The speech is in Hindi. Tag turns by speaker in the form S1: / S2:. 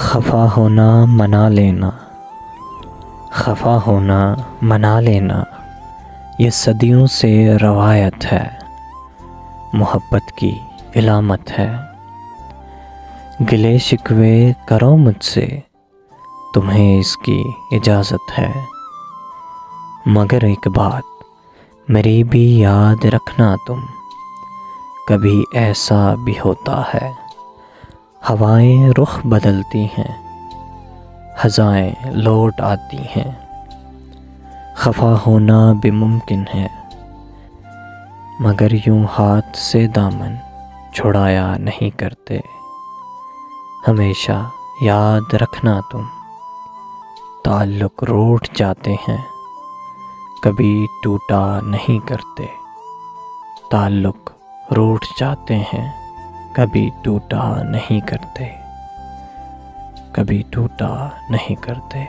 S1: खफा होना मना लेना, खफा होना मना लेना, ये सदियों से रवायत है, मोहब्बत की इलामत है। गिले शिकवे करो मुझसे, तुम्हें इसकी इजाज़त है। मगर एक बात मेरी भी याद रखना तुम, कभी ऐसा भी होता है, हवाएं रुख बदलती हैं, हज़ाएं लौट आती हैं। खफा होना भी मुमकिन है, मगर यूं हाथ से दामन छुड़ाया नहीं करते। हमेशा याद रखना तुम, ताल्लुक़ रूठ जाते हैं, कभी टूटा नहीं करते। ताल्लुक़ रूठ जाते हैं, कभी टूटा नहीं करते, कभी टूटा नहीं करते।